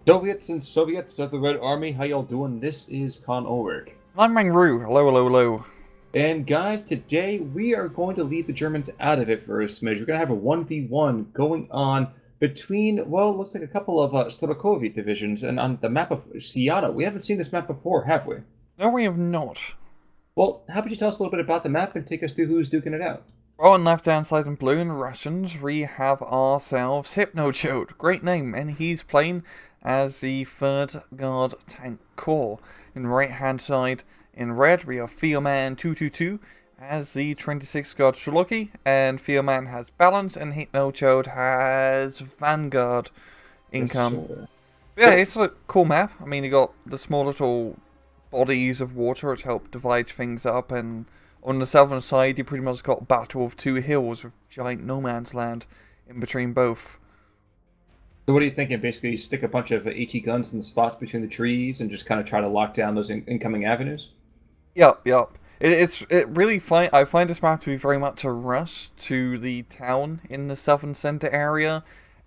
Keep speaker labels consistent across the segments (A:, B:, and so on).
A: Soviets and Soviets of the Red Army, how y'all doing? This is Con Ulrich.
B: I'm Mangru. Hello, hello, hello.
A: And guys, today we are going to leave the Germans out of it for a smidge. We're going to have a 1v1 going on between, well, looks like a couple of Storokovi divisions. And on the map of Siana, we haven't seen this map before, have we?
B: No, we have not.
A: Well, how about you tell us a little bit about the map and take us through who's duking it out?
B: Well, on left hand side in blue in Russians, we have ourselves Hypnochode. Great name, and he's playing as the 3rd Guard Tank Corps. In right hand side in red, we have Theoman 222 as the 26th Guard Shaloki, and Theoman has balance, and Hypnochode has Vanguard income.
A: Yes,
B: Yeah, it's a cool map. I mean, you got the small little bodies of water which help divide things up, and on the southern side you pretty much got Battle of Two Hills with giant no man's land in between both.
A: so what are you thinking? Basically, you stick a bunch of AT guns in the spots between the trees and just kind of try to lock down those incoming avenues?
B: Yep. It really I find this map to be very much a rush to the town in the southern center area,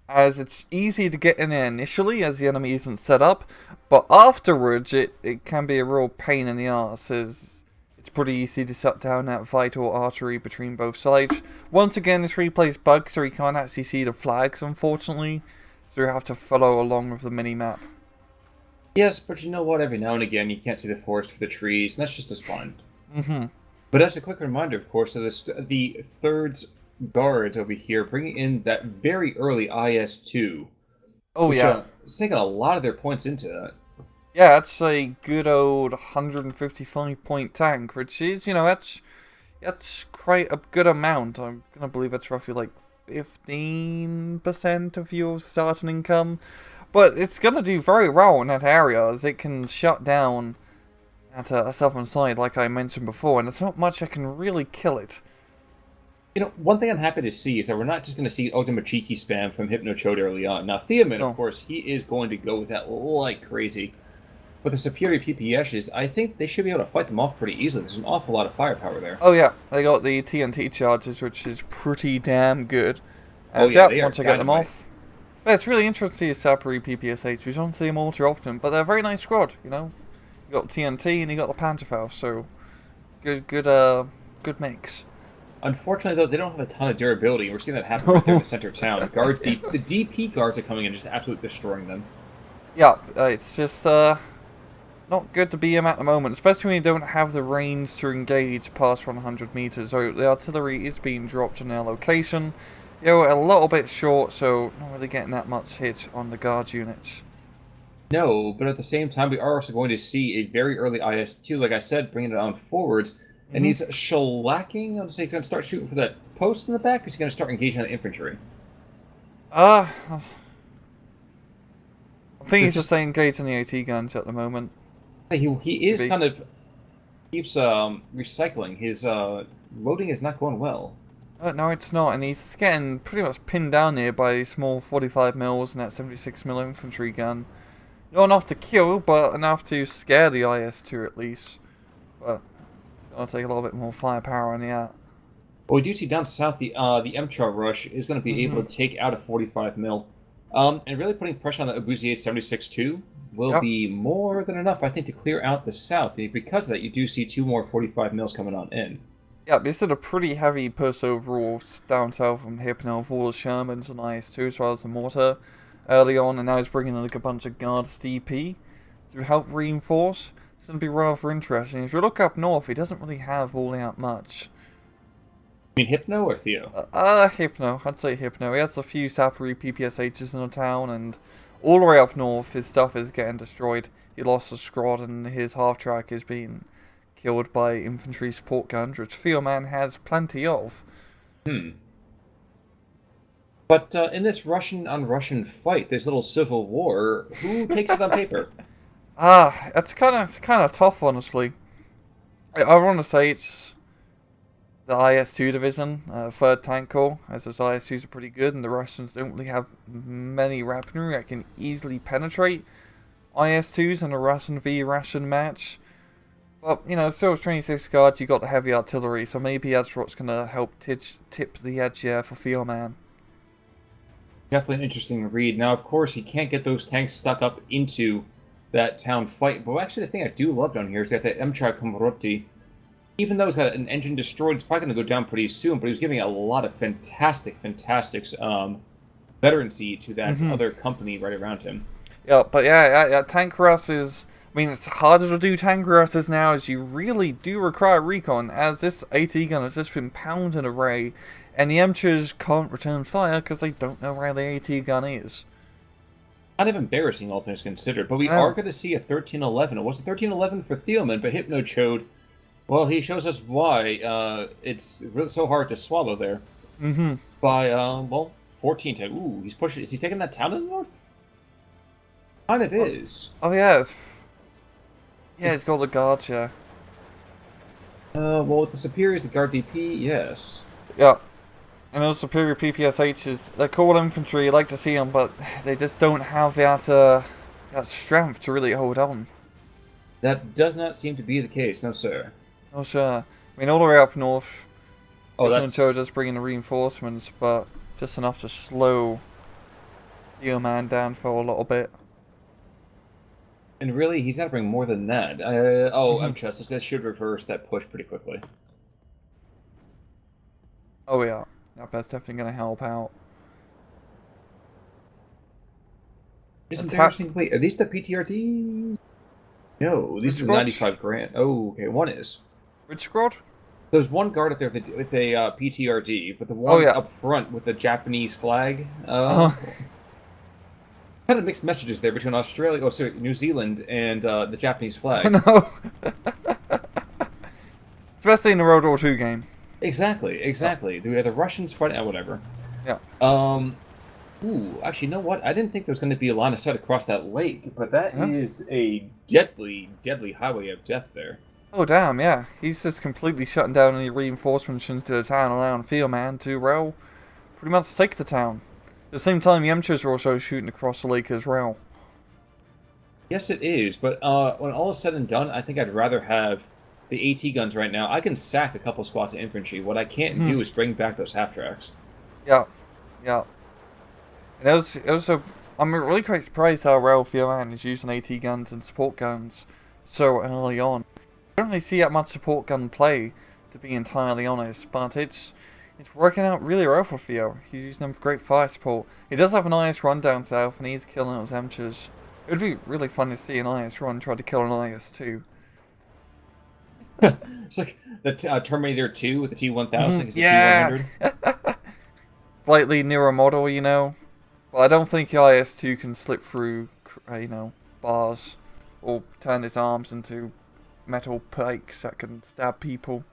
B: as it's easy to get in there initially as the enemy isn't set up, but afterwards it can be a real pain in the arse as it's pretty easy to shut down that vital artery between both sides. Once again, this replay's bugged, so you can't actually see the flags, unfortunately, so you have to follow along with the mini-map.
A: Yes, but you know what? Every now and again, you can't see the forest for the trees, and that's just as fun.
B: Mm-hmm.
A: But as a quick reminder, of course, of this, the Third's guards over here bringing in that very early IS-2.
B: Oh,
A: which,
B: yeah.
A: It's taking a lot of their points into that.
B: Yeah, that's a good old 155 point tank, which is, that's quite a good amount. I'm gonna believe it's roughly like 15% of your starting income. But it's gonna do very well in that area, as it can shut down at a southern side, like I mentioned before, and there's not much that can really kill it.
A: You know, one thing I'm happy to see is that we're not just going to see Ogdemachiki spam from Hypnochode early on. Now, Theoman,
B: No.
A: of course, he is going to go with that like crazy. But the superior PPSs, I think they should be able to fight them off pretty easily. There's an awful lot of firepower there.
B: Oh yeah, they got the TNT charges, which is pretty damn good.
A: Oh
B: As
A: yeah, they are
B: once I get them
A: dynamite.
B: off. But it's really interesting to see Sapri PPSH. We don't see them all too often, but they're a very nice squad, you know. You got TNT and you got the Panzerfaust, so good mix.
A: Unfortunately, though, they don't have a ton of durability. We're seeing that happen right there in the center of town. Guards, the DP guards are coming in and just absolutely destroying them.
B: Yeah, it's just not good to be him at the moment, especially when you don't have the range to engage past 100 meters. So the artillery is being dropped on their location. A little bit short, so not really getting that much hit on the guard units.
A: No, but at the same time, we are also going to see a very early IS-2, like I said, bringing it on forwards. And he's shellacking. I'll just say he's going to start shooting for that post in the back, or he's going to start engaging on the infantry.
B: I think he's just staying engaged on the AT guns at the moment.
A: He is
B: Maybe.
A: kind of keeps recycling. His loading is not going well.
B: No, it's not, and he's getting pretty much pinned down here by small 45 mils and that 76 mil infantry gun. Not enough to kill, but enough to scare the IS-2 at least. But it's going to take a little bit more firepower in the air.
A: Well, we do see down south the MCHAR rush is going to be able to take out a 45 mil. And really putting pressure on the Obusier 76-2 will be more than enough, I think, to clear out the south. And because of that, you do see 2 more 45 mils coming on in.
B: Yeah, this is a pretty heavy push overall down south from Hypno with all the Shermans and IS-2 as well as the mortar early on, and now he's bringing in like a bunch of guards DP to help reinforce. It's going to be rather interesting. If you look up north, he doesn't really have all that much.
A: You mean Hypno or Theo?
B: Hypno. I'd say Hypno. He has a few Sapri PPSHs in the town, and all the way up north, his stuff is getting destroyed. He lost a squad, and his half-track is being killed by infantry support guns, which Theoman has plenty of.
A: But in this Russian-on-Russian fight, this little civil war, who takes it on paper?
B: It's kind of tough, honestly. I want to say it's the IS-2 division, 3rd Tank Corps, as those IS-2s are pretty good, and the Russians don't really have many weaponry that can easily penetrate IS-2s in a Russian v Russian match. But, still 26 guards, you got the heavy artillery, so maybe that's what's going to help tip the edge here for Theoman.
A: Definitely an interesting read. Now, of course, he can't get those tanks stuck up into that town fight. But actually, the thing I do love down here is that the Mchar Komroti, even though he's got an engine destroyed, it's probably going to go down pretty soon. But he's giving a lot of fantastic veterancy to that other company right around him.
B: Yeah, but yeah, tank rush is... I mean, it's harder to do tank rushes now, as you really do require recon, as this AT gun has just been pounding away, and the Emchers can't return fire because they don't know where the AT gun is.
A: Kind of embarrassing, all things considered. But we are going to see a 1311. It was a 1311 for Theoman, but Hypnochode, well, he shows us why it's really so hard to swallow there. By, well, 14 to... Ooh, he's pushing... Is he taking that town in the north? Kind of is.
B: Oh, yeah. It's got the guards, yeah.
A: Well, with the Superiors, the Guard DP, yes.
B: Yeah. And those Superior PPSHs, they're cool infantry, you like to see them, but they just don't have that strength to really hold on.
A: That does not seem to be the case, no sir.
B: No sir. I mean, all the way up north,
A: that's...
B: just bringing the reinforcements, but just enough to slow Theoman down for a little bit.
A: And really, he's got to bring more than that. I'm trusting. This should reverse that push pretty quickly.
B: Oh yeah, that's definitely going to help out.
A: It's embarrassing. Wait, are these the PTRDs? No, these are the 95 grand. Oh, okay, one is.
B: Which squad?
A: There's one guard up there with a PTRD, but the one up front with the Japanese flag. Kind of mixed messages there between New Zealand and the Japanese flag.
B: I know. Especially in the World War II game.
A: Exactly. We have the Russians fighting. Whatever.
B: Yeah.
A: Ooh, actually, you know what? I didn't think there was going to be a line of sight across that lake, but that is a deadly, deadly highway of death there.
B: Oh damn! Yeah, he's just completely shutting down any reinforcements into the town, allowing Theoman to pretty much take the town. At the same time, the Emchers are also shooting across the lake as well.
A: Yes, it is, but when all is said and done, I think I'd rather have the AT guns right now. I can sack a couple squads of infantry. What I can't do is bring back those half-tracks.
B: Yeah. And I'm really quite surprised how well Theoman is using AT guns and support guns so early on. I don't really see that much support gun play, to be entirely honest, but it's working out really well for Theo. He's using them for great fire support. He does have an IS run down south, and he's killing those Emchers. It would be really fun to see an IS run try to kill an IS too.
A: It's like the Terminator 2 with the T-1000 because the T-100.
B: Slightly newer model, you know. But I don't think the IS-2 can slip through, bars or turn its arms into metal pikes that can stab people.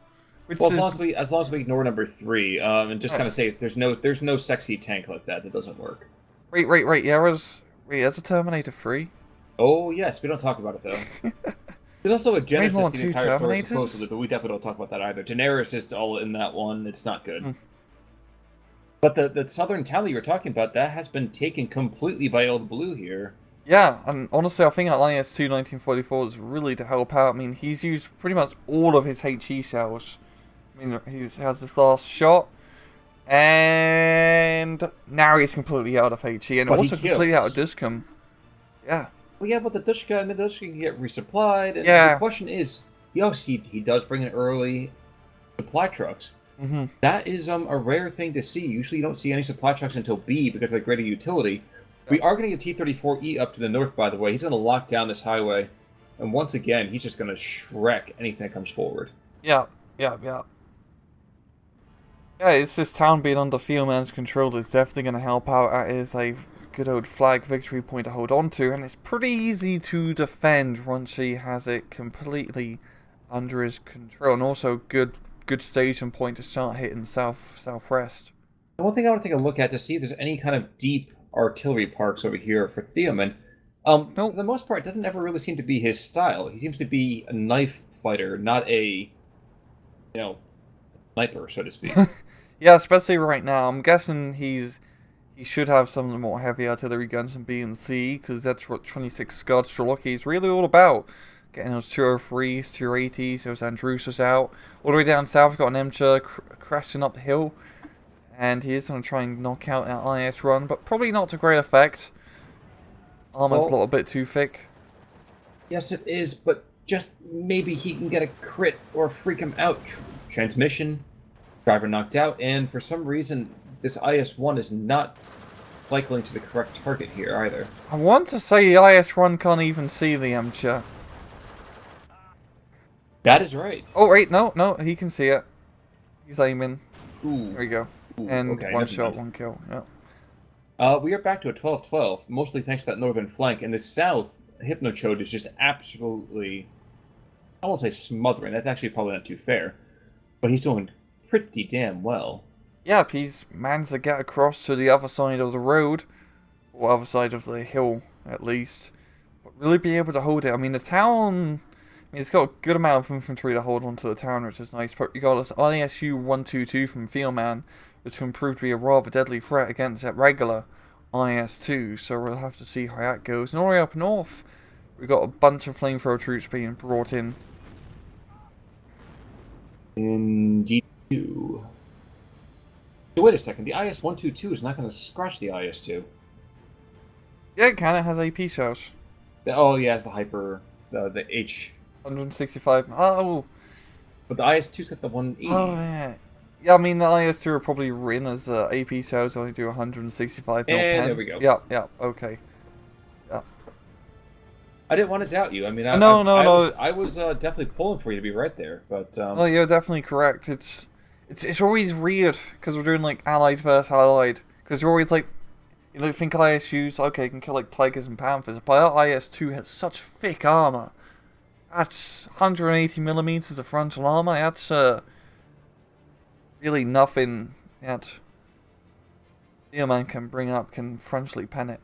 A: Well, as long as we ignore number 3, and just kind of say there's no sexy tank like that doesn't work.
B: Wait. There's a Terminator 3?
A: Oh yes, we don't talk about it though. There's also a Genesis in the entire story supposedly, but we definitely don't talk about that either. Daenerys is all in that one. It's not good. But the southern town that you were talking about, that has been taken completely by Old Blue here. Yeah,
B: and honestly, I think that IS-2 1944 is really to help out. I mean, he's used pretty much all of his HE shells. I mean, he has this last shot, and now he's completely out of HE, and also completely out of Discom. Yeah.
A: Well, yeah, but the Dushka can get resupplied, and the question is, yes, he does bring in early supply trucks. That is a rare thing to see. Usually you don't see any supply trucks until B because of the greater utility. We are going to get T-34E up to the north, by the way. He's going to lock down this highway, and once again, he's just going to Shrek anything that comes forward.
B: Yeah, it's this town being under Theoman's control is definitely going to help out. That is a good old flag victory point to hold on to, and it's pretty easy to defend once he has it completely under his control, and also good staging point to start hitting southwest.
A: The one thing I want to take a look at to see if there's any kind of deep artillery parks over here for Theoman. For the most part, it doesn't ever really seem to be his style. He seems to be a knife fighter, not a, sniper, so to speak.
B: Yeah, especially right now. I'm guessing he should have some of the more heavy artillery guns in B and C, because that's what 26 Scud Strelocki is really all about. Getting those 203s, 280s, those Andrusas out. All the way down south, we've got an Emcher crashing up the hill. And he is going to try and knock out that IS run, but probably not to great effect. Armor's a little bit too thick.
A: Yes, it is, but just maybe he can get a crit or freak him out. Transmission, driver knocked out, and for some reason, this IS-1 is not cycling to the correct target here either.
B: I want to say the IS-1 can't even see the Emcha.
A: That is right.
B: Oh, wait, no, he can see it. He's aiming.
A: Ooh.
B: There we go.
A: Ooh,
B: And
A: okay,
B: one
A: never
B: shot,
A: mind.
B: one kill. Yep.
A: We are back to a 12-12, mostly thanks to that northern flank. In the south, Hypnochode is just absolutely, I won't say smothering, that's actually probably not too fair, but he's doing pretty damn well.
B: Yep, he's managed to get across to the other side of the road, or other side of the hill, at least. But really be able to hold it. I mean, the town, it's got a good amount of infantry to hold onto the town, which is nice, but you got this ISU 122 from Theoman, which can prove to be a rather deadly threat against that regular IS-2, so we'll have to see how that goes. And all the way up north, we've got a bunch of flamethrower troops being brought in.
A: Indeed. So wait a second, the IS-122 is not going to scratch the IS-2.
B: Yeah, it kind of has AP shells.
A: Oh yeah, it's the hyper, the H.
B: 165. Oh!
A: But the IS-2's got the 180.
B: Oh, yeah. Yeah, I mean, the IS-2 are probably written as AP cells only do 165 mil pen.
A: There we go.
B: Yep, okay. Yep.
A: I didn't want to doubt you. I mean,
B: No.
A: I was definitely pulling for you to be right there, but...
B: Well, you're definitely correct. It's always weird, because we're doing, like, allied versus allied. Because you're always, like, you think ISUs, okay, can kill, like, tigers and panthers, but our IS-2 has such thick armor. That's 180 millimeters of frontal armor. That's, really nothing that Theoman can bring up can frontally pen it.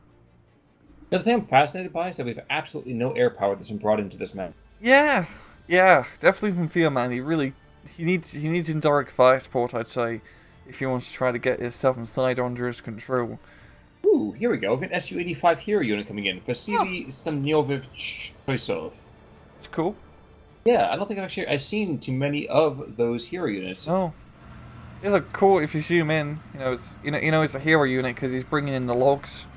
A: The thing I'm fascinated by is that we have absolutely no air power that's been brought into this map.
B: Yeah, definitely from Theoman. He needs indirect fire support, I'd say, if he wants to try to get his southern side under his control.
A: Ooh, here we go. We have an Su-85 hero unit coming in. Vasily Semyovich Toysov.
B: It's cool.
A: Yeah, I don't think I've seen too many of those hero units.
B: No. It's a cool, if you zoom in, it's a hero unit because he's bringing in the logs.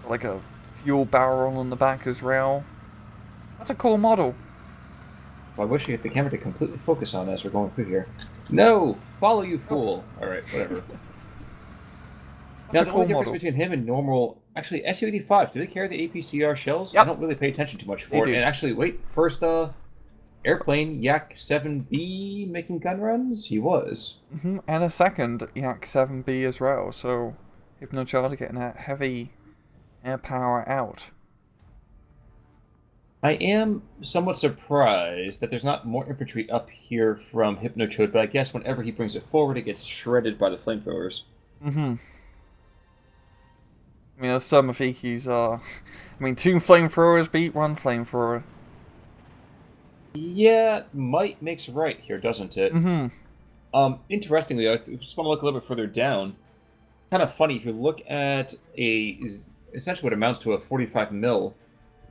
B: Like a fuel barrel on the back as well. That's a cool model.
A: Well, I wish you had the camera to completely focus on as we're going through here. No! Follow, you fool! Alright, whatever. Now, the only difference between him and normal... Actually, Su-85, do they carry the APCR shells?
B: Yep.
A: I don't really pay attention too much for it.
B: do.
A: And actually, wait, first, airplane, Yak-7B making gun runs? He was.
B: And a second Yak-7B as well, so Hypnochode getting that heavy air power out.
A: I am somewhat surprised that there's not more infantry up here from Hypnochode, but I guess whenever he brings it forward, it gets shredded by the flamethrowers.
B: I mean, some of Iki's two flamethrowers beat one flamethrower.
A: Yeah, might makes right here, doesn't it? Interestingly, I just want to look a little bit further down. Kind of funny, if you look at essentially what amounts to a 45 mil,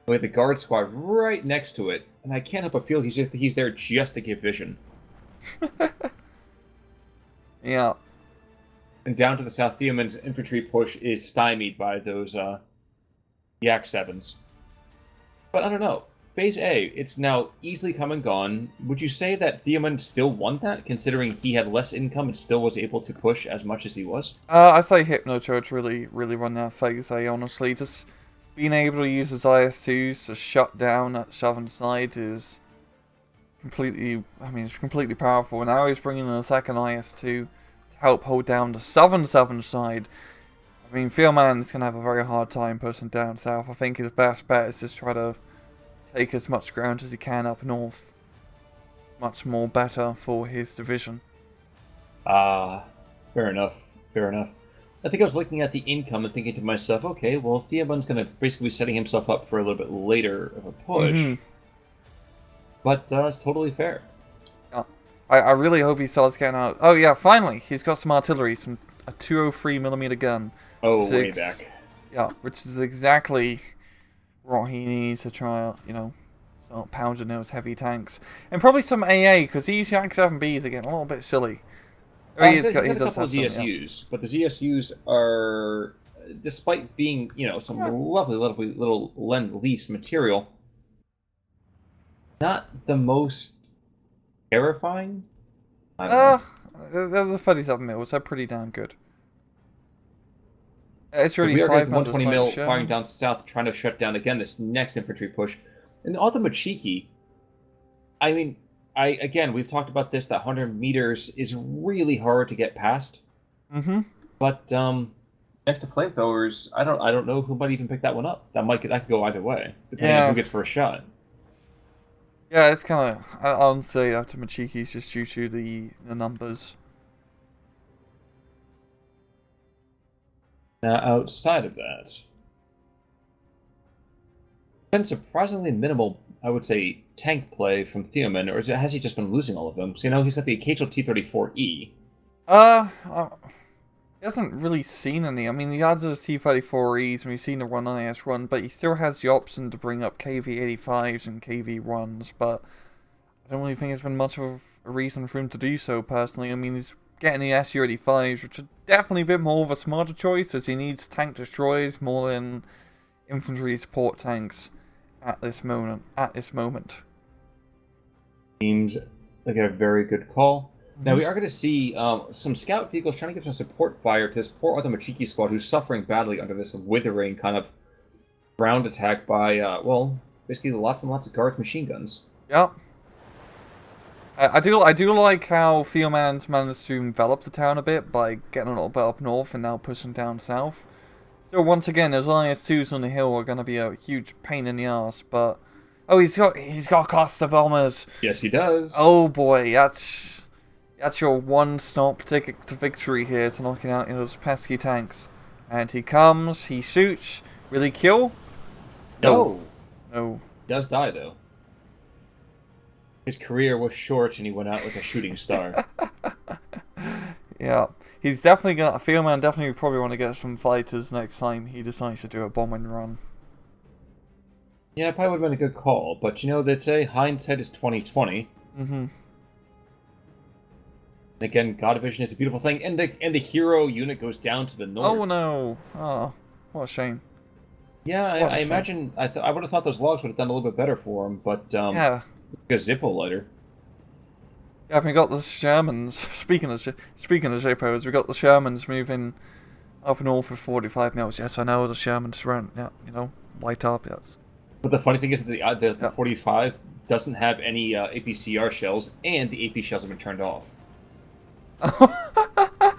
A: we have the guard squad right next to it, and I can't help but feel he's there just to give vision.
B: Yeah.
A: And down to the south, Theoman's infantry push is stymied by those Yak-7s. But I don't know. Phase A, it's now easily come and gone. Would you say that Theoman still won that, considering he had less income and still was able to push as much as he was?
B: I say Hypnochode really won that phase A, honestly. Just being able to use his IS-2s to shut down that southern side is completely, it's completely powerful. And now he's bringing in a second IS-2 to help hold down the southern side. I mean, Theoman's going to have a very hard time pushing down south. I think his best bet is just try to take as much ground as he can up north. Much more better for his division.
A: Fair enough. I think I was looking at the income and thinking to myself, okay, well, Theoman's going to basically be setting himself up for a little bit later of a push. But it's totally fair.
B: Yeah. I really hope he starts getting out. Oh yeah, finally! He's got some artillery, a 203mm gun.
A: Oh, way back.
B: Yeah, which is exactly what he needs to try out, start pounding those heavy tanks. And probably some AA, because these Yak-7Bs are getting a little bit silly.
A: He's
B: He
A: had a
B: does
A: couple of
B: have some, yeah.
A: ZSUs, but the ZSUs are, despite being, some lovely, lovely little Lend-Lease material, not the most terrifying. I don't know.
B: The 37 mils, they're pretty damn good. It's
A: But
B: really
A: we are getting
B: 500
A: 120
B: slider
A: mil firing
B: Sherman.
A: down south, trying to shut down again this next infantry push. And on the Machiki, I mean, again, we've talked about this. That 100 meters is really hard to get past.
B: Mm-hmm.
A: But next to flamethrowers, I don't know who might even pick that one up. That could go either way, depending on who gets first shot.
B: Yeah, it's kind of, I'll say after Machiki's just due to the numbers.
A: Now, outside of that, been surprisingly minimal, I would say, tank play from Theoman, or has he just been losing all of them? So, he's got the occasional T-34E.
B: He hasn't really seen any. I mean, he has those T-34Es, and we've seen the 1IS run, but he still has the option to bring up KV-85s and KV-1s, but I don't really think there's been much of a reason for him to do so, personally. I mean, he's getting the Su-85s, which are definitely a bit more of a smarter choice, as he needs tank destroyers more than infantry support tanks at this moment.
A: Seems like a very good call. Now, we are going to see some scout vehicles trying to get some support fire to this poor other Machiki squad who's suffering badly under this withering kind of ground attack by, basically lots and lots of guards machine guns.
B: Yep. I do like how Theoman's managed to envelop the town a bit by getting a little bit up north and now pushing down south. So once again, those IS-2s on the hill are going to be a huge pain in the ass, but... Oh, he's got cluster bombers!
A: Yes, he does.
B: Oh boy, that's your one-stop ticket to victory here, to knocking out those pesky tanks. And he comes, he shoots, will he kill?
A: No.
B: No.
A: He does die, though. His career was short, and he went out like a shooting star.
B: Yeah. He's definitely gonna... Theoman definitely probably want to get some fighters next time he decides to do a bombing run.
A: Yeah, it probably would have been a good call, but they'd say hindsight is 20/20.
B: Mm-hmm.
A: And again, God Vision is a beautiful thing, and the hero unit goes down to the north.
B: Oh no! Oh, what a shame.
A: Yeah, I imagine I would have thought those logs would have done a little bit better for him, but
B: yeah,
A: a Zippo lighter.
B: Yeah, we got the Shermans. Speaking of Zippos, we got the Shermans moving up north for 45 mils. Yes, I know the Shermans run. Yeah, light up. Yes.
A: But the funny thing is that the 45 doesn't have any APCR shells, and the AP shells have been turned off.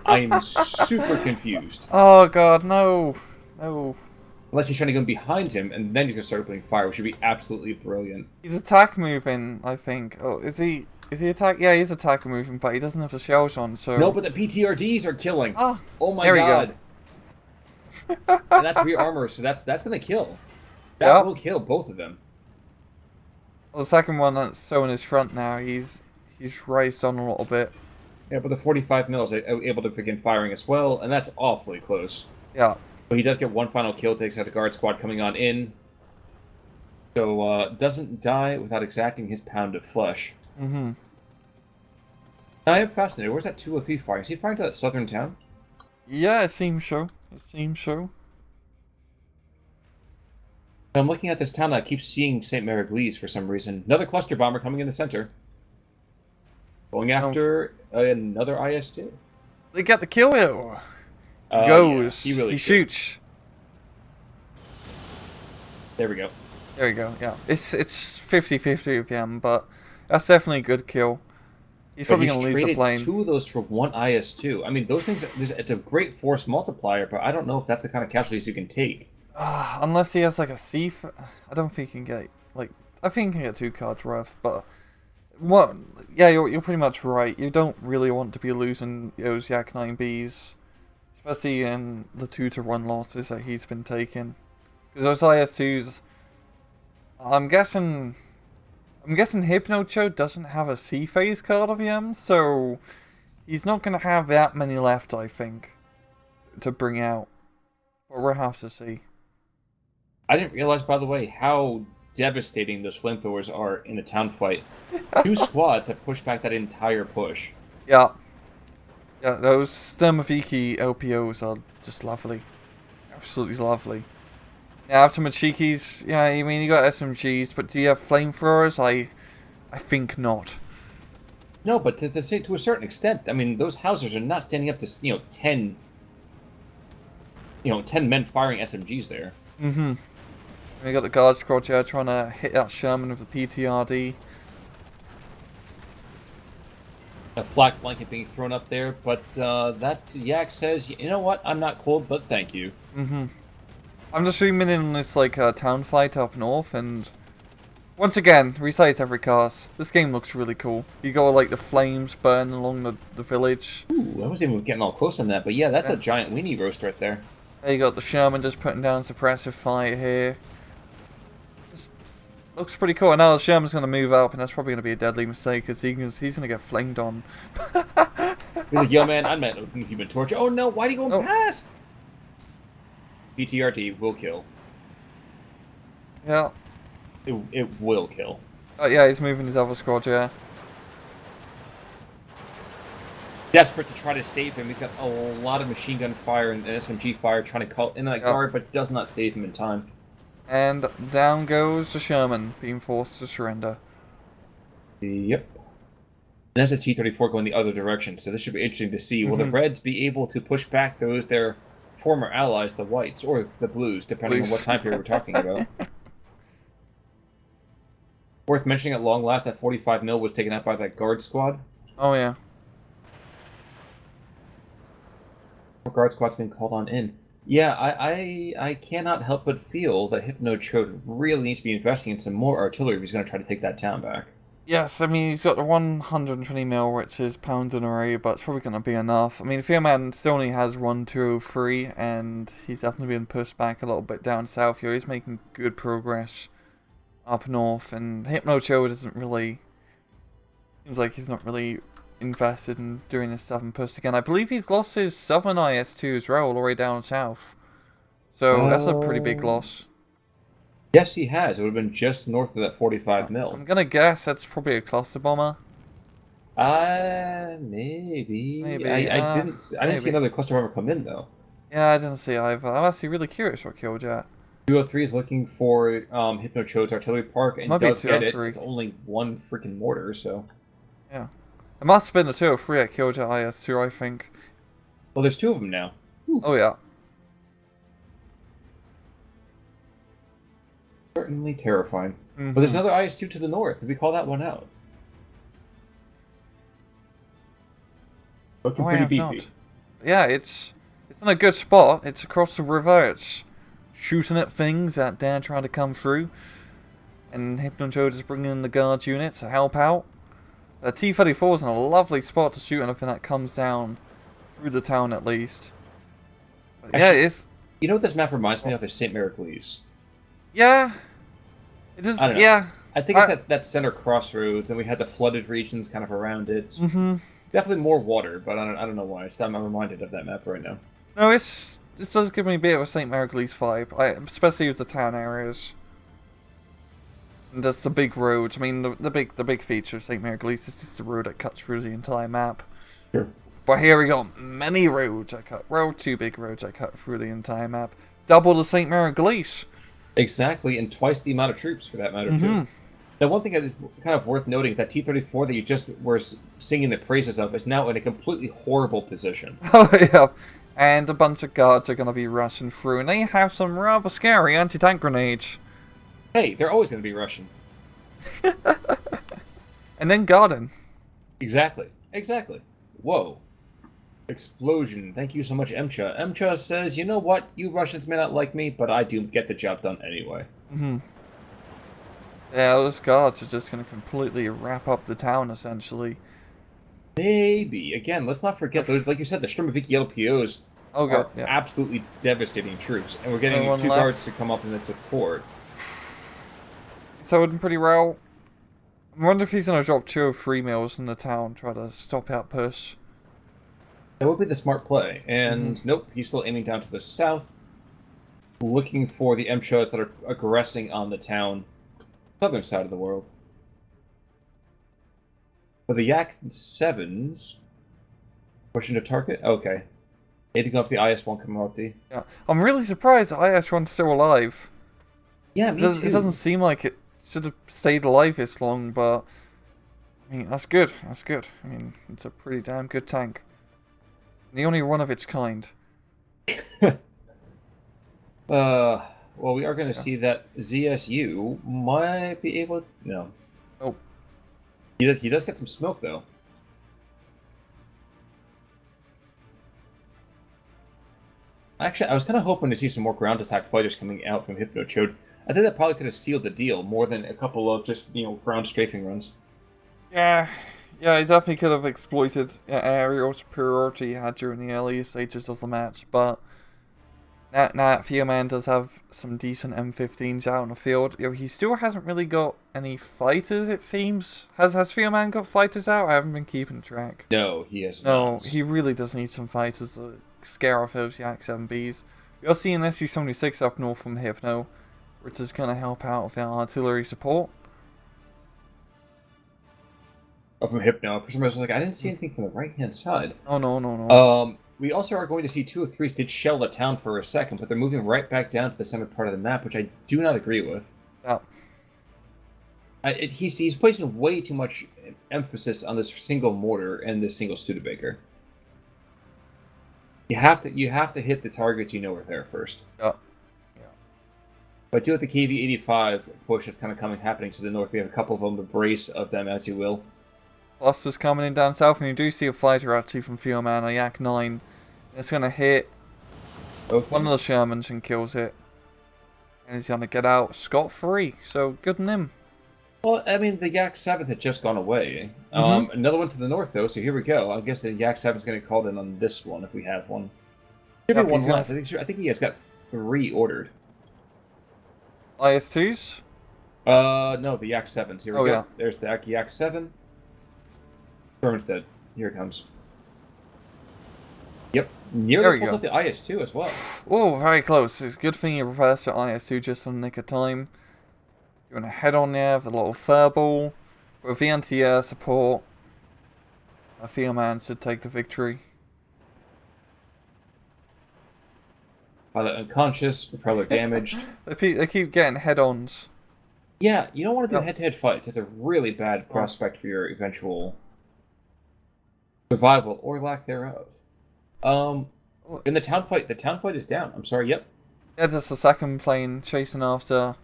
A: I am super confused.
B: Oh god, no. No.
A: Unless he's trying to go behind him, and then he's going to start opening fire, which would be absolutely brilliant.
B: He's attack moving, I think. Oh, is he attack? Yeah, he's attack moving, but he doesn't have the shells on, so...
A: No, but the PTRDs are killing.
B: Oh
A: my god. And that's rear armor, so that's going to kill. That will kill both of them.
B: Well, the second one that's showing his front now, he's raised on a little bit.
A: Yeah, but the 45 mils are able to begin firing as well, and that's awfully close.
B: Yeah.
A: But he does get one final kill, takes out the guard squad coming on in. So, doesn't die without exacting his pound of flesh.
B: Mm-hmm.
A: I am fascinated. Where's that 203 firing? Is he firing to that southern town?
B: Yeah, it seems so. It seems so.
A: I'm looking at this town, I keep seeing St. Mary-Glise for some reason. Another cluster bomber coming in the center. Going after another IS-2.
B: They got the kill hill. He goes.
A: Yeah, he
B: shoots.
A: There we go.
B: There we go, yeah. It's 50-50 with him, but that's definitely a good kill. He's probably going to lose the plane.
A: Two of those for one IS-2. I mean, those things, it's a great force multiplier, but I don't know if that's the kind of casualties you can take.
B: Unless he has like a C. I don't think he can get I think he can get 2 cards worth, but what? Yeah, you're pretty much right. You don't really want to be losing those Yak 9Bs, especially in the 2-to-1 losses that he's been taking. Because those IS-2s, I'm guessing Hypnochode doesn't have a C phase card of him, so he's not going to have that many left, I think, to bring out. But we'll have to see.
A: I didn't realize, by the way, how devastating those flamethrowers are in a town fight. 2 squads have pushed back that entire push.
B: Yeah. Yeah, those Sturmoviki LPOs are just lovely. Absolutely lovely. Yeah, after Machikis, yeah, I mean, you got SMGs, but do you have flamethrowers? I think not.
A: No, but to a certain extent, I mean, those Hausers are not standing up to 10 10 men firing SMGs there.
B: Mm-hmm. We got the guard squad here trying to hit that Sherman with the PTRD.
A: A flak blanket being thrown up there, but that Yak says, you know what, I'm not cold, but thank you.
B: Mm-hmm. I'm just zooming in on this like town fight up north, and once again, resize every cast. This game looks really cool. You got like the flames burning along the village.
A: Ooh, I wasn't even getting all close on that, but yeah, that's a giant weenie roast right there.
B: There you got the Sherman just putting down suppressive fire here. This looks pretty cool. And now the Sherman's going to move up, and that's probably going to be a deadly mistake because he's going to get flamed on.
A: He's like, yo man, I meant a human torch. Oh no, why'd he go past? PTRD will kill.
B: Yeah.
A: It will kill.
B: Oh yeah, he's moving his other squad, yeah.
A: Desperate to try to save him. He's got a lot of machine gun fire and SMG fire trying to call in that guard, but does not save him in time.
B: And down goes the Sherman, being forced to surrender.
A: Yep. And there's a T-34 going the other direction, so this should be interesting to see. Will the Reds be able to push back their former allies, the Whites, or the Blues, depending on what time period we're talking about? Worth mentioning at long last that 45 mil was taken out by that guard squad.
B: Oh yeah.
A: Guard squad's been called on in. Yeah, I cannot help but feel that Hypnochode really needs to be investing in some more artillery if he's going to try to take that town back.
B: Yes, I mean, he's got the 120 mil, which is pound an array, but it's probably going to be enough. I mean, Theoman still only has 1203, and he's definitely been pushed back a little bit down south here. He's making good progress up north, and Hypnochode isn't really... Seems like he's not really invested in doing this southern push again. I believe he's lost his southern IS-2 as well, all the way down south. So that's a pretty big loss.
A: Yes, he has. It would have been just north of that 45 mil.
B: I'm gonna guess that's probably a cluster bomber.
A: Maybe. I didn't see another cluster bomber come in though.
B: Yeah, I didn't see either. I'm actually really curious what killed that.
A: 203 is looking for Hypnochode's artillery park and does get it. It's only one freaking mortar, so.
B: Yeah. It must have been the 203 that killed that IS-2, I think.
A: Well, there's two of them now. Ooh.
B: Oh, yeah.
A: Certainly terrifying. But there's another IS-2 to the north. Did we call that one out? Looking pretty beefy.
B: Not. Yeah, it's in a good spot. It's across the river. It's shooting at things that they're trying to come through. And Hypnochode is bringing in the guard unit to help out. The T-34 is in a lovely spot to shoot anything that comes down through the town, at least. But yeah, it's...
A: You know what this map reminds me of is St. Mariglis.
B: Yeah. It is, yeah.
A: I think it's at that center crossroads, and we had the flooded regions kind of around it. Definitely more water, but I don't know why. I'm reminded of that map right now.
B: No, this does give me a bit of a St. Mariglis vibe, especially with the town areas. And just the big roads. I mean, the big feature of St. Mariglis is just the road that cuts through the entire map.
A: Sure.
B: But here we got many roads that cut. Well, two big roads that cut through the entire map. Double the St. Mariglis.
A: Exactly, and twice the amount of troops, for that matter, too. Now, one thing that is kind of worth noting, that T-34 that you just were singing the praises of is now in a completely horrible position.
B: Oh, yeah. And a bunch of guards are going to be rushing through, and they have some rather scary anti-tank grenades.
A: Hey, they're always going to be Russian.
B: And then Garden.
A: Exactly. Whoa. Explosion. Thank you so much, Emcha. Emcha says, you know what? You Russians may not like me, but I do get the job done anyway.
B: Yeah, those guards are just going to completely wrap up the town, essentially.
A: Maybe. Again, let's not forget those, like you said, the Sturmoviki LPOs are absolutely devastating troops, and we're getting two guards to come up in its support.
B: So it's pretty well. I wonder if he's going to drop 2 or 3 mils in the town, try to stop out push.
A: That would be the smart play. And nope, he's still aiming down to the south, looking for the MCHOs that are aggressing on the town, southern side of the world. For the Yak 7s, Pushing to target? Okay. Need to go up the IS-1 Commodity.
B: Yeah, I'm really surprised that IS-1's still alive.
A: Yeah, me too.
B: It doesn't seem like it should have stayed alive this long, but I mean that's good. That's good. I mean it's a pretty damn good tank. The only one of its kind.
A: Well, we are going to see that ZSU might be able to... No.
B: Oh.
A: He does get some smoke, though. Actually, I was kind of hoping to see some more ground attack fighters coming out from Hypnochode. I think that probably could have sealed the deal more than a couple of just, ground strafing runs.
B: Yeah. Yeah, he definitely could have exploited aerial superiority he had during the earlier stages of the match, but Theoman does have some decent M15s out in the field. He still hasn't really got any fighters, it seems. Has Theoman got fighters out? I haven't been keeping track.
A: No, he has
B: not.
A: not.
B: He really does need some fighters to scare off those Yak 7Bs. You're seeing SU-76 up north from Hypno, which is going to help out with our artillery support.
A: Oh, from Hypno. For some reason, I didn't see anything from the right-hand side.
B: Oh, no.
A: We also are going to see 2 of 3s did shell the town for a second, but they're moving right back down to the center part of the map, which I do not agree with.
B: Yeah.
A: He's placing way too much emphasis on this single mortar and this single Studebaker. You have to hit the targets you know are there first.
B: Yeah.
A: But do with the KV-85 push that's kind of happening to the north. We have a couple of them, the brace of them, as you will.
B: Clusters coming in down south, and you do see a fighter actually from Theoman, a Yak 9. It's going to hit one of the Shermans and kills it. And he's going to get out scot-free, so good on him.
A: Well, I mean, the Yak 7s had just gone away. Another one to the north, though, so here we go. I guess the Yak 7's going to call in on this one, if we have one. Should be one left. I think he has got 3 ordered.
B: IS-2s?
A: No, the Yak 7s. Here we go.
B: Yeah.
A: There's the Yak 7. Sherman's dead. Here it comes. Yep. Nearly pulls up the IS-2 as well.
B: Whoa, very close. It's a good thing you reversed your IS-2 just in the nick of time. Doing a head-on there with a little furball. With the anti-air support, a Theoman should take the victory.
A: Pilot unconscious, propeller damaged.
B: They keep getting head-ons.
A: Yeah, you don't want to do head-to-head fights. It's a really bad prospect for your eventual survival or lack thereof. In the town fight is down. I'm sorry. Yep.
B: Yeah, just the second plane chasing after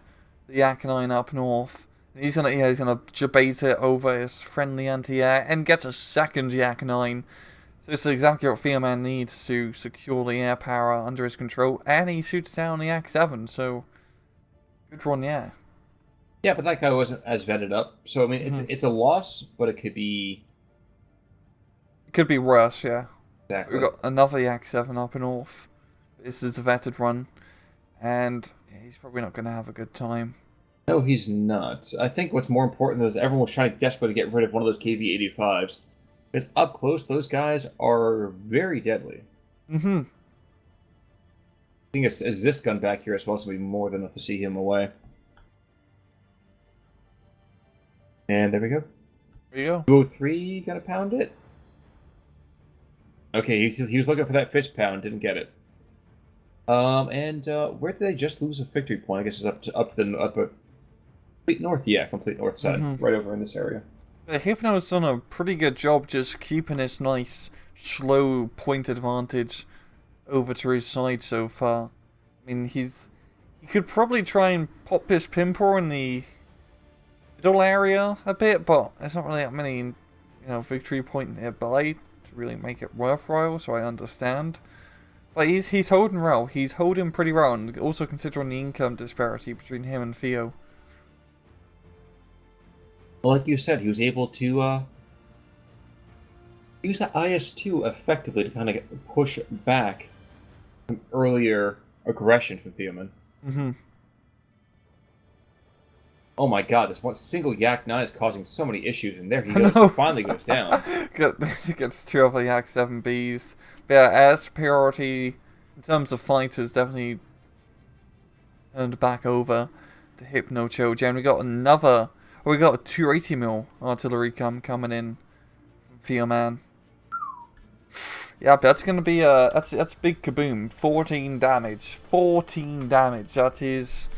B: the Yak 9 up north. And he's gonna debate it over his friendly anti-air and gets a second Yak 9. So this is exactly what Theoman needs to secure the air power under his control, and he shoots down the Yak 7. So good run, yeah.
A: Yeah, but that guy wasn't as vetted up. So I mean, it's a loss, but it could be.
B: It could be worse, yeah.
A: Exactly.
B: We've got another Yak 7 up north. This is a vetted run, and he's probably not going to have a good time.
A: No, he's not. I think what's more important is everyone was trying desperately to get rid of one of those KV-85s. Because up close, those guys are very deadly.
B: Mm-hmm.
A: I think a Zist gun back here as well, so it'll be more than enough to see him away. And there we go.
B: There you go.
A: 203, gotta pound it. Okay, he was looking for that fist pound, didn't get it. Where did they just lose a victory point? I guess it's up to complete north. Yeah, complete north side, right over in this area.
B: Hypno's done a pretty good job just keeping this nice, slow point advantage over to his side so far. I mean, he could probably try and pop this Pimpor in the middle area a bit, but there's not really that many, victory point nearby to really make it worthwhile, so I understand. But he's holding well. He's holding pretty well, and also considering the income disparity between him and Theo.
A: Well, like you said, he was able to use that IS-2 effectively to kind of push back some earlier aggression from Theoman.
B: Mm-hmm.
A: Oh my god, this one single Yak 9 is causing so many issues, and there he goes. He finally goes down.
B: Gets 2 other Yak 7Bs. But yeah, air superiority in terms of fighters definitely turned back over to Hypnochode. And we got another. We got a 280mm artillery coming in from Theoman. Yeah, but that's gonna be that's big kaboom. 14 damage. 14 damage. That is,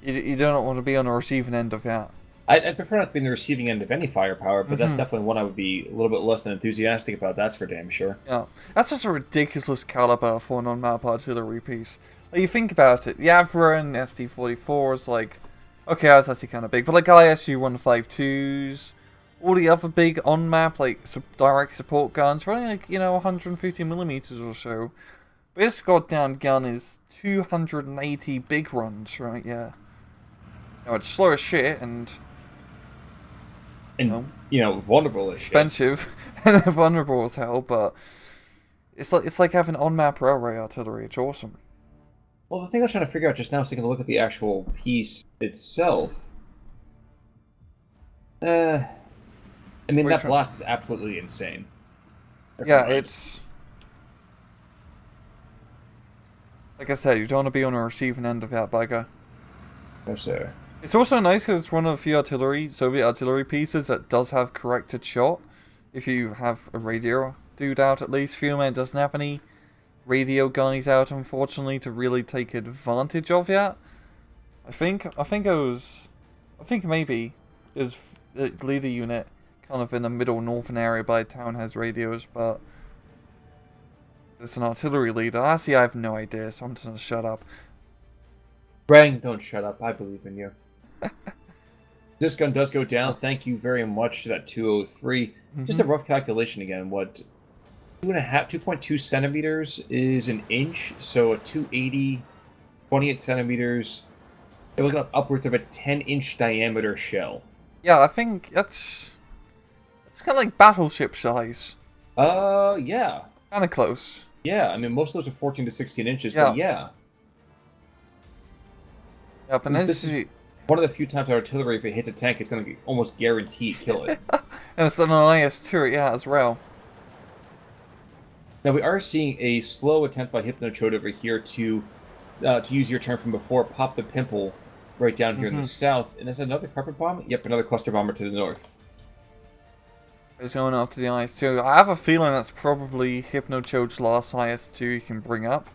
B: you don't want to be on the receiving end of that.
A: I'd prefer not to be in the receiving end of any firepower, but that's
B: Mm-hmm.
A: definitely one I would be a little bit less than enthusiastic about. That's for damn sure.
B: Yeah, that's just a ridiculous caliber for an on-map artillery piece. Like, you think about it, the Avron SD-44 is like, okay, that's actually kind of big, but like ISU-152s, all the other big on-map, like, direct support guns, are only like, 150mm or so. But this goddamn gun is 280 big runs, right? Yeah. It's slow as shit and,
A: And, vulnerable as shit.
B: expensive and vulnerable as hell, but it's like having on-map railway artillery. It's awesome.
A: Well, the thing I was trying to figure out just now is taking a look at the actual piece itself. I mean, that blast is absolutely insane.
B: Yeah, it's... Like I said, you don't want to be on the receiving end of that bugger.
A: No, sir.
B: It's also nice because it's one of the few Soviet artillery pieces that does have corrected shot. If you have a radio dude out at least. Theoman doesn't have any radio guys out, unfortunately, to really take advantage of that. I think maybe there's the leader unit kind of in the middle northern area by town has radios, but it's an artillery leader. Actually, I have no idea, so I'm just gonna shut up.
A: Rang, don't shut up. I believe in you. This gun does go down. Thank you very much to that 203. Just a rough calculation again. What 2.2 centimeters is an inch, so a 280, 28 centimeters. They're looking at upwards of a 10-inch diameter shell.
B: Yeah, I think it's kind of like battleship size.
A: Yeah.
B: Kind of close.
A: Yeah, I mean, most of those are 14 to 16 inches,
B: Yeah.
A: but yeah.
B: Yep, and
A: This is one of the few times artillery, if it hits a tank, it's going to almost guaranteed kill it.
B: and it's an IS turret, yeah, as well.
A: Now, we are seeing a slow attempt by Hypnochode over here to use your term from before, pop the pimple right down here in the south. And there's another carpet bomb? Yep, another cluster bomber to the north.
B: It's going after the IS-2. I have a feeling that's probably Hypnochode's last IS-2 you can bring up.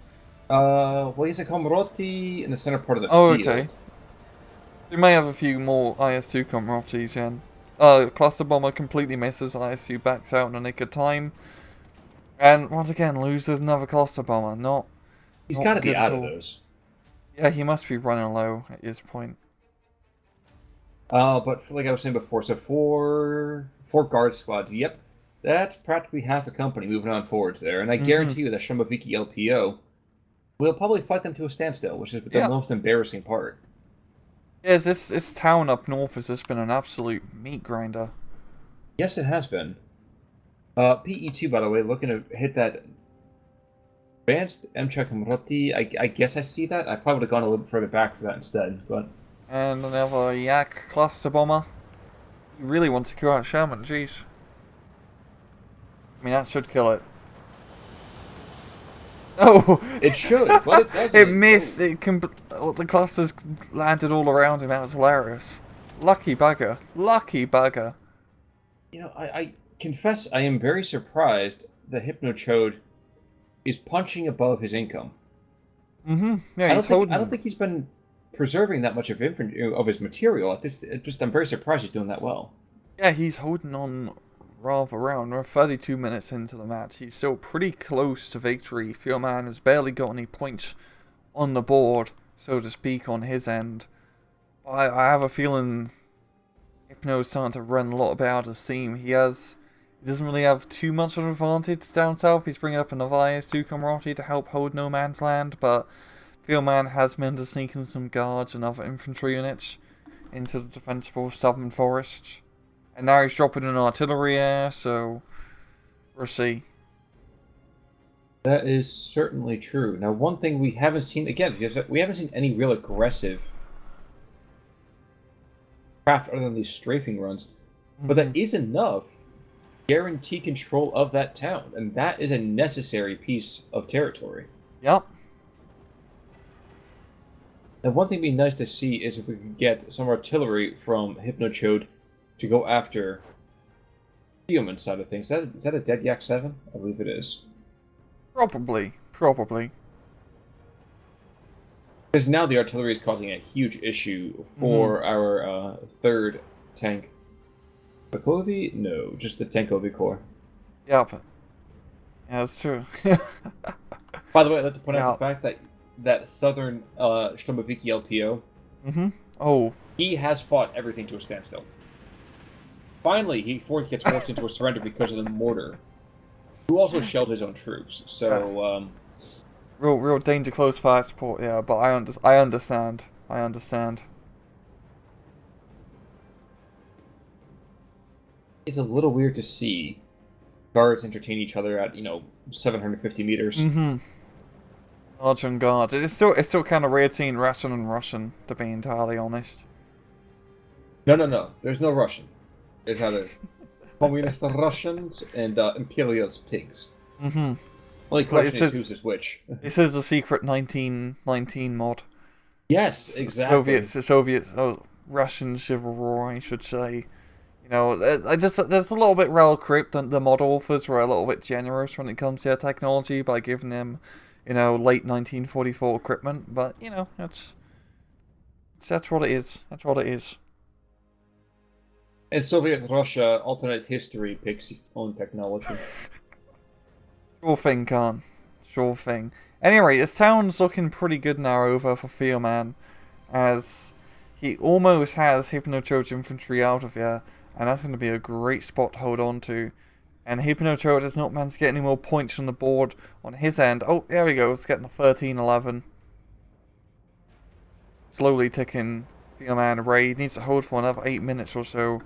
A: Well, he's a Komroti in the center part of the field.
B: Okay. You may have a few more IS-2 Komrotis, and cluster bomber completely misses, IS-2 backs out in the nick of time. And once again, loses another cluster bomber.
A: He's got to be out of those.
B: Yeah, he must be running low at this point.
A: But like I was saying before, so four guard squads. Yep, that's practically half a company moving on forwards there. And I guarantee you that Shumbaviki LPO will probably fight them to a standstill, which is the most embarrassing part.
B: Yeah, this town up north has just been an absolute meat grinder.
A: Yes, it has been. PE2, by the way, looking to hit that advanced Mchak Mroti. I guess I see that. I probably would have gone a little bit further back for that instead, but...
B: And another Yak cluster bomber. He really wants to kill out Sherman, jeez. I mean, that should kill it. Oh!
A: It should, but it doesn't.
B: It missed. The clusters landed all around him. That was hilarious. Lucky bugger. Lucky bugger.
A: I confess I am very surprised that Hypnochode is punching above his income.
B: Yeah,
A: I don't think he's been preserving that much of his material. I'm very surprised he's doing that well.
B: Yeah, he's holding on rather around. We're 32 minutes into the match. He's still pretty close to victory. Theoman has barely got any points on the board, so to speak, on his end. I have a feeling Hypno's starting to run a lot about his team. He doesn't really have too much of an advantage down south. He's bringing up another IS-2 Komroti to help hold no man's land, but Theoman has meant to sneak in some guards and other infantry units into the defensible southern forests. And now he's dropping an artillery air, so we'll see.
A: That is certainly true. Now, one thing we haven't seen, again, we haven't seen any real aggressive craft other than these strafing runs, but that is enough to guarantee control of that town, and that is a necessary piece of territory.
B: Yep.
A: Now, one thing would be nice to see is if we could get some artillery from Hypnochode to go after Theoman side of things. Is that a dead Yak 7? I believe it is.
B: Probably. Probably.
A: Because now the artillery is causing a huge issue for our third tank. Bakovi? No, just the Tankovi Corps.
B: Yep. Yeah, that's true.
A: By the way, I'd like to point out the fact that southern Stromoviki LPO,
B: Oh.
A: he has fought everything to a standstill. Finally, he gets forced into a surrender because of the mortar, who also shelled his own troops. So,
B: real danger close fire support. Yeah, but I understand. I understand.
A: It's a little weird to see guards entertain each other at 750 meters.
B: Large on guard. It's still kind of weird seeing Russian and Russian, to be entirely honest.
A: No. There's no Russian. There's either communist Russians and imperialist pigs. Only question is who's which.
B: This is a secret 1919 mod.
A: Yes, exactly.
B: Soviets, Russian Civil War, I should say. You know, there's a little bit rel crypt. The mod authors were a little bit generous when it comes to their technology by giving them, late 1944 equipment. But that's what it is. That's what it is.
A: And Soviet Russia, alternate history picks its own technology.
B: Sure thing, Khan. Sure thing. Anyway, this town's looking pretty good now over for Theoman, as he almost has Hypnochode infantry out of here, and that's going to be a great spot to hold on to. And Hypnochode has not managed to get any more points on the board on his end. Oh, there we go. It's getting a 13-11. Slowly ticking. Theoman Raid needs to hold for another 8 minutes or so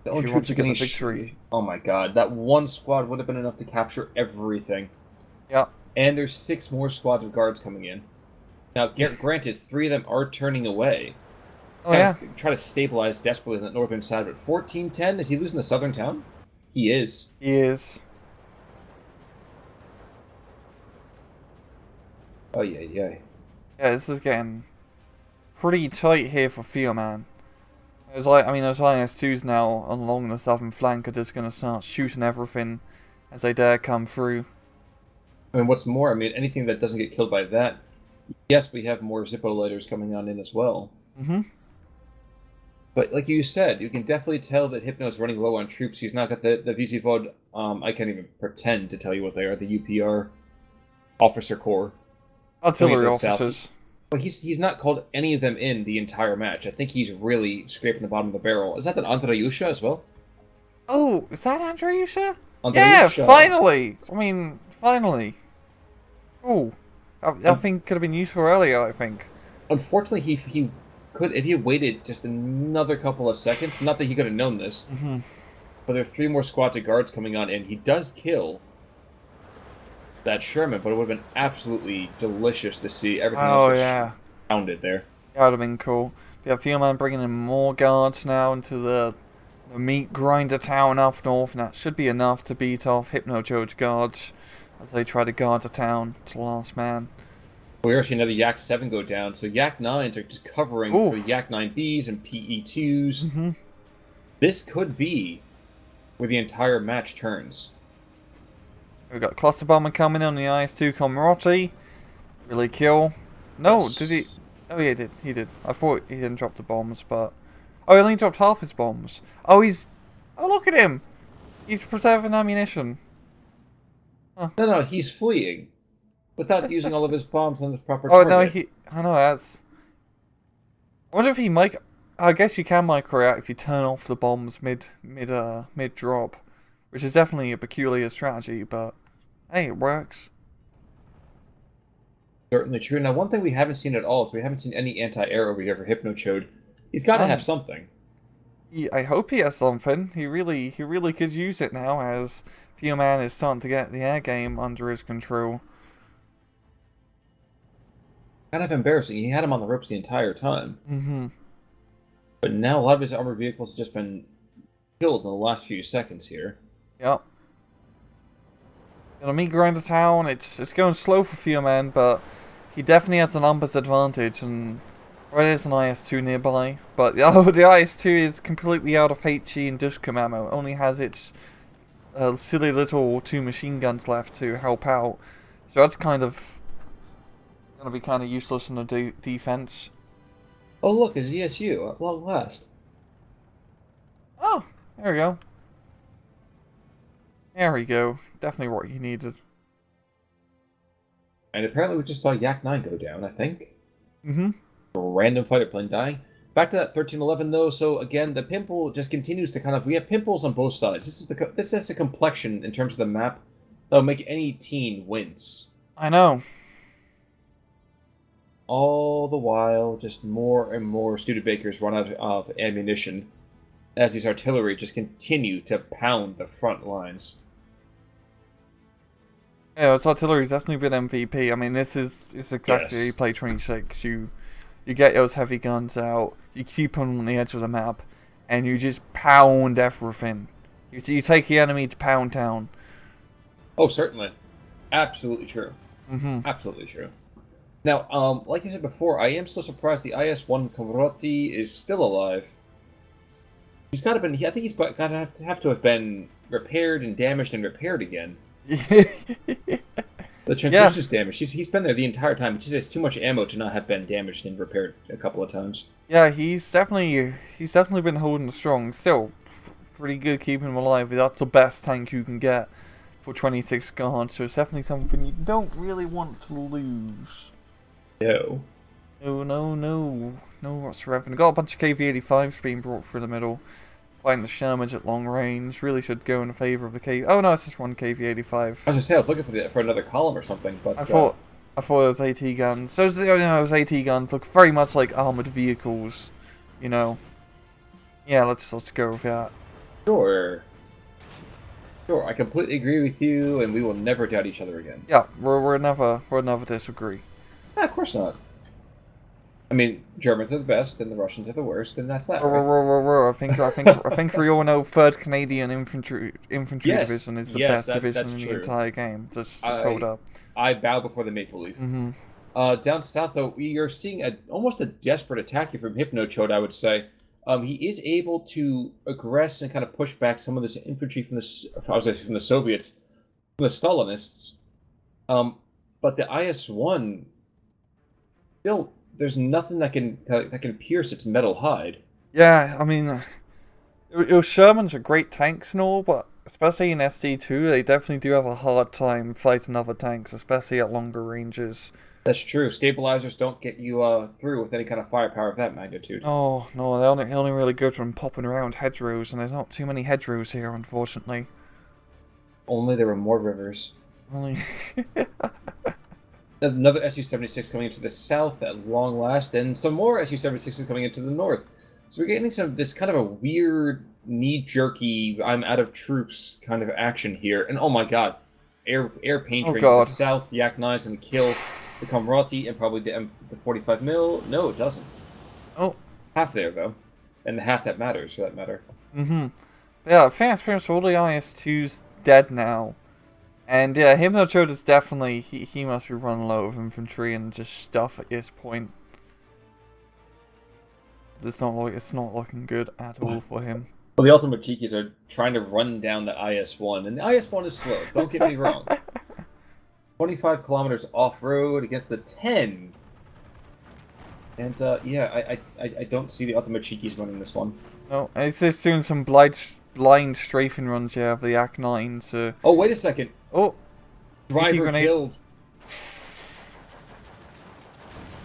B: if he wants to get the victory.
A: Oh my god, that one squad would have been enough to capture everything.
B: Yeah.
A: And there's 6 more squads of guards coming in. Now, granted, 3 of them are turning away.
B: Oh, yeah.
A: Try to stabilize desperately on the northern side, but 14-10, is he losing the southern town? He is.
B: He is.
A: Oh, yeah.
B: Yeah, this is getting pretty tight here for Theoman. Those IS-2s now along the southern flank are just going to start shooting everything as they dare come through.
A: I mean, what's more, anything that doesn't get killed by that, yes, we have more Zippo lighters coming on in as well. But like you said, you can definitely tell that Hypno's running low on troops. He's not got the VZ-VOD, I can't even pretend to tell you what they are, the UPR Officer Corps.
B: Artillery officers.
A: But he's not called any of them in the entire match. I think he's really scraping the bottom of the barrel. Is that an Andreyusha as well?
B: Oh, is that Andreyusha? Yeah, finally! Finally. Oh, that thing could have been useful earlier, I think.
A: Unfortunately, he could, if he waited just another couple of seconds, not that he could have known this, but there are 3 more squads of guards coming on, and he does kill that Sherman, but it would have been absolutely delicious to see everything else pounded there.
B: That would have been cool. We have Theoman bringing in more guards now into the meat grinder town up north, and that should be enough to beat off Hypnochode's guards as they try to guard the town to the last man.
A: We're actually another Yak 7 go down, so Yak 9s are just covering for Yak 9Bs and PE2s. This could be where the entire match turns.
B: We've got Cluster Bomber coming in on the IS-2 Comroti. Really kill. No, yes. Did he? Oh yeah, he did. I thought he didn't drop the bombs, but... Oh, he only dropped half his bombs. Oh, he's... Oh, look at him! He's preserving ammunition.
A: Huh. No, he's fleeing. Without using all of his bombs on the proper
B: target.
A: No,
B: I know, that's... I wonder if he I guess you can micro-react if you turn off the bombs mid-drop. Which is definitely a peculiar strategy, but... Hey, it works.
A: Certainly true. Now, one thing we haven't seen at all is we haven't seen any anti-air over here for Hypnochode. He's got to have something.
B: I hope he has something. He really could use it now, as Theoman is starting to get the air game under his control.
A: Kind of embarrassing. He had him on the ropes the entire time. But now a lot of his armored vehicles have just been killed in the last few seconds here.
B: Yep. Gonna meet Grinder Town. It's going slow for Theoman, but he definitely has a numbers advantage, and there's an IS-2 nearby. But the IS-2 is completely out of HE and Dushcam ammo. It only has its silly little 2 machine guns left to help out. So that's kind of going to be kind of useless in the defense.
A: Oh, look, it's ESU at long last.
B: Oh, there we go. There we go. Definitely what you needed.
A: And apparently we just saw Yak 9 go down, I think.
B: Mm-hmm.
A: A random fighter plane dying. Back to that 1311 though. So again, the pimple just continues to kind of. We have pimples on both sides. This is a complexion in terms of the map that'll make any team wince.
B: I know.
A: All the while, just more and more Studebakers run out of ammunition as these artillery just continue to pound the front lines.
B: Yeah, its artillery's definitely been MVP. I mean, this is exactly how you play 26. You get those heavy guns out, you keep them on the edge of the map, and you just pound everything. You take the enemy to Pound Town.
A: Oh, certainly. Absolutely true.
B: Mm-hmm.
A: Absolutely true. Now, like I said before, I am still surprised the IS-1 Conrotti is still alive. He's got to been. I think he's got to have to have been repaired and damaged and repaired again. The transmission's damaged. He's been there the entire time. It just has too much ammo to not have been damaged and repaired a couple of times.
B: Yeah, he's definitely been holding strong. Still, pretty good keeping him alive. That's the best tank you can get for 26 guards. So it's definitely something you don't really want to lose.
A: No.
B: No whatsoever. And got a bunch of KV-85s being brought through the middle. Fighting the Shermans at long range. Really should go in favour of the KV. Oh no, it's just one KV-85.
A: I was gonna say I was looking for another column or something, but
B: I thought it was AT guns. So those AT guns look very much like armored vehicles. You know. Yeah, let's go with that.
A: Sure. Sure, I completely agree with you, and we will never doubt each other again.
B: Yeah, we'll never disagree.
A: Of course not. I mean, Germans are the best, and the Russians are the worst, and that's that. Right?
B: I think we all know 3rd Canadian Infantry Division is the best division in the entire game. Just hold up.
A: I bow before the maple leaf.
B: Mm-hmm.
A: Down south, though, we are seeing almost a desperate attack here from Hypnochode, I would say. He is able to aggress and kind of push back some of this infantry from the Soviets, from the Stalinists. But the IS-1 still. There's nothing that can pierce its metal hide.
B: Yeah, I mean, Shermans are great tanks and all, but especially in SD2, they definitely do have a hard time fighting other tanks, especially at longer ranges.
A: That's true. Stabilizers don't get you through with any kind of firepower of that magnitude.
B: Oh, no, they only really go from popping around hedgerows, and there's not too many hedgerows here, unfortunately.
A: Only there were more rivers.
B: Only...
A: Another Su-76 coming into the south at long last, and some more Su-76s coming into the north. So we're getting this kind of a weird, knee-jerky, I'm out of troops kind of action here. And oh my god, air paint train to the south. Yak 9 is going to kill the Comrati and probably the 45 mil. No, it doesn't.
B: Oh.
A: Half there, though. And the half that matters, for that matter.
B: Mm-hmm. Yeah, fast experience for all the IS-2's dead now. And yeah, Hypnochode is definitely, he must be running low of infantry and just stuff at this point. It's not looking good at all for him.
A: Well, the Ultimate Cheekies are trying to run down the IS-1, and the IS-1 is slow, don't get me wrong. 25 kilometers off-road against the 10. And yeah, I don't see the Ultimate Cheekies running this one.
B: No, and it's just doing some blind strafing runs here of the Yak 9 to...
A: Oh, wait a second.
B: Oh,
A: driver killed.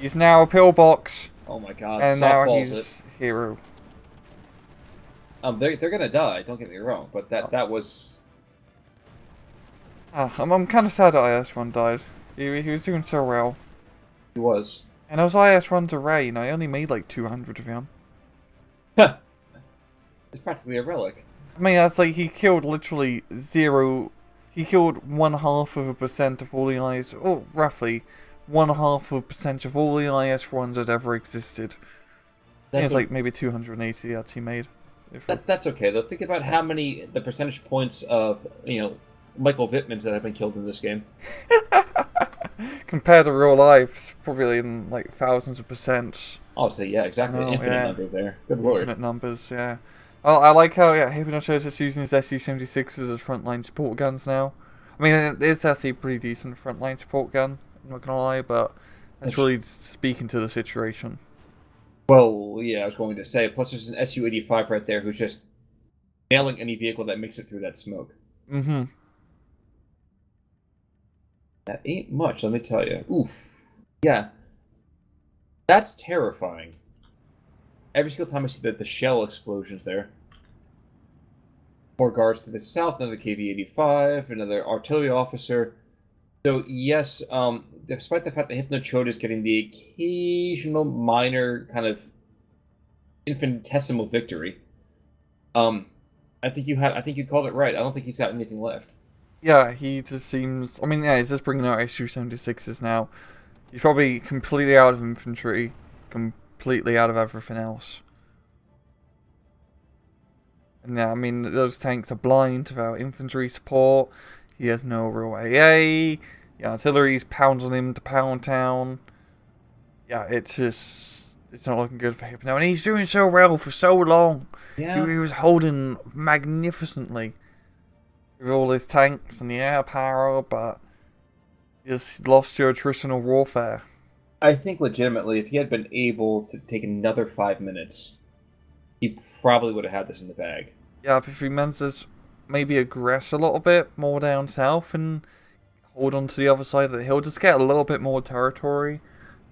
B: He's now a pillbox.
A: Oh my god!
B: And now he's hero.
A: They're gonna die. Don't get me wrong, but that was.
B: I'm kind of sad that IS-1 died. He was doing so well.
A: He was.
B: And those IS-1s are rare. You know, I only made like 200 of them.
A: It's practically a relic.
B: I mean, that's like he killed literally zero. He killed 0.5% of all the IS, or roughly 0.5% of all the IS-1s that ever existed. It's like maybe 280 that he made.
A: That's okay though. Think about how many the percentage points of Michael Vittmans that have been killed in this game.
B: Compared to real life, it's probably in like thousands of percents.
A: Oh, so yeah, exactly. Infinite number there. Good lord.
B: Infinite numbers, yeah. I like how Hypnochode is using his SU-76s as frontline support guns now. I mean, it's actually a pretty decent frontline support gun, I'm not gonna lie, but that's really speaking to the situation.
A: Well, yeah, I was going to say, plus there's an SU-85 right there who's just nailing any vehicle that makes it through that smoke.
B: Mm-hmm.
A: That ain't much, let me tell you. Oof. Yeah. That's terrifying. Every single time I see the shell explosions there. More guards to the south, another KV-85, another artillery officer. So yes, despite the fact that Hypnochode is getting the occasional minor kind of infinitesimal victory, I think you called it right. I don't think he's got anything left.
B: Yeah, he just seems... I mean, yeah, he's just bringing out SU-76s now. He's probably completely out of infantry, completely out of everything else. And yeah, I mean, those tanks are blind without infantry support. He has no real AA. The artillery's pounding him to Pound Town. Yeah, it's just... It's not looking good for him now. And he's doing so well for so long.
A: Yeah.
B: He was holding magnificently with all his tanks and the air power, but he just lost to attritional warfare.
A: I think legitimately, if he had been able to take another 5 minutes, he probably would have had this in the bag.
B: Yeah, if he manages to maybe aggress a little bit more down south and hold on to the other side of the hill, just get a little bit more territory,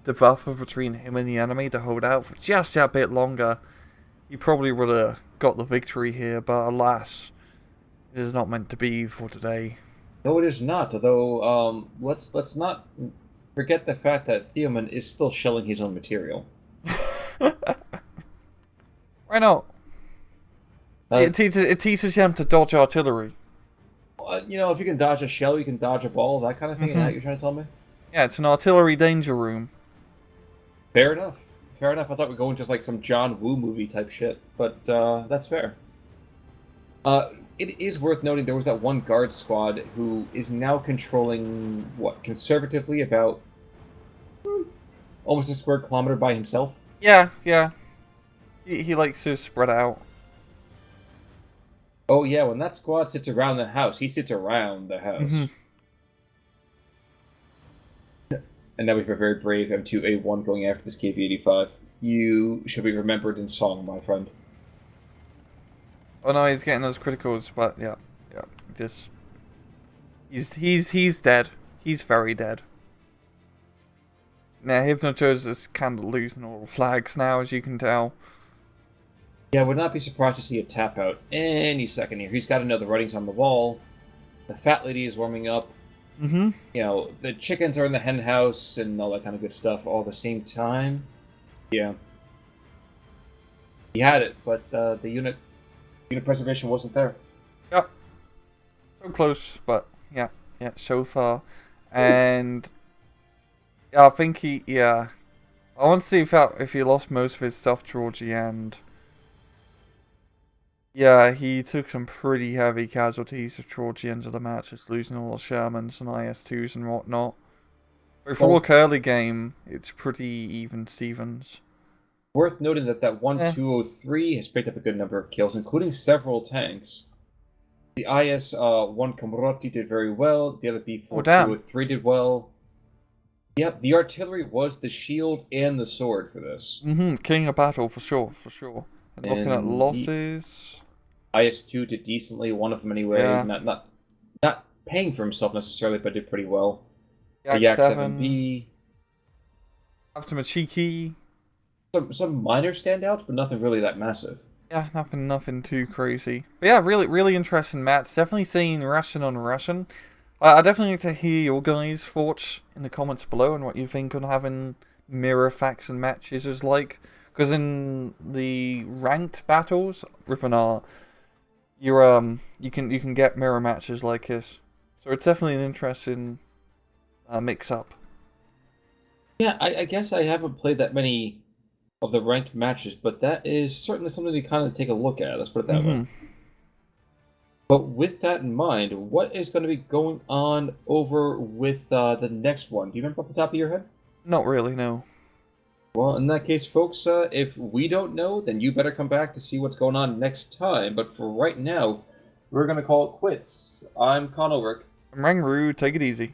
B: the buffer between him and the enemy to hold out for just that bit longer, he probably would have got the victory here, but alas, it is not meant to be for today.
A: No, it is not. Although, let's not forget the fact that Theoman is still shelling his own material.
B: Why not? It teaches him to dodge artillery.
A: You know, if you can dodge a shell, you can dodge a ball, that kind of thing. Is that what you're trying to tell me?
B: Yeah, it's an artillery danger room.
A: Fair enough. Fair enough. I thought we were going just like some John Woo movie type shit, but that's fair. It is worth noting there was that one guard squad who is now controlling, what, conservatively about almost a square kilometer by himself?
B: Yeah, yeah. He likes to spread out.
A: Oh yeah, when that squad sits around the house, he sits around the house. And now we have a very brave M2A1 going after this KV-85. You should be remembered in song, my friend.
B: Oh no, he's getting those criticals, but yeah, just he's dead. He's very dead. Now Hypnochode is kind of losing all the flags now, as you can tell.
A: Yeah, I would not be surprised to see a tap out any second here. He's got to know the writing's on the wall. The fat lady is warming up. You know, the chickens are in the hen house and all that kind of good stuff all at the same time. Yeah. He had it, but the unit preservation wasn't there.
B: Yep. So close, but yeah, so far. And yeah, I think I want to see if he lost most of his stuff towards the end. Yeah, he took some pretty heavy casualties towards the end of the match, just losing all the Shermans and IS-2s and whatnot. But for a curly game, it's pretty even Stevens.
A: Worth noting that 1-203 has picked up a good number of kills, including several tanks. The IS-1 Kamrotti did very well. The other B-4-203 did well. Yep, the artillery was the shield and the sword for this.
B: King of battle, for sure. And looking at losses...
A: IS-2 did decently, one of them anyway.
B: Yeah.
A: Not paying for himself necessarily, but did pretty well.
B: Yak-7B. After Machiki.
A: Some minor standouts, but nothing really that massive.
B: Yeah, nothing too crazy. But yeah, really interesting match. Definitely seeing Russian on Russian. I definitely need to hear your guys' thoughts in the comments below and what you think on having mirror faction matches is like. Because in the ranked battles, with an R, you can get mirror matches like this. So it's definitely an interesting mix-up.
A: Yeah, I guess I haven't played that many of the ranked matches, but that is certainly something to kind of take a look at. Let's put it that way. But with that in mind, what is going to be going on over with the next one? Do you remember off the top of your head?
B: Not really, no.
A: Well, in that case, folks, if we don't know, then you better come back to see what's going on next time. But for right now, we're going to call it quits. I'm Conalwork.
B: Rangru, take it easy.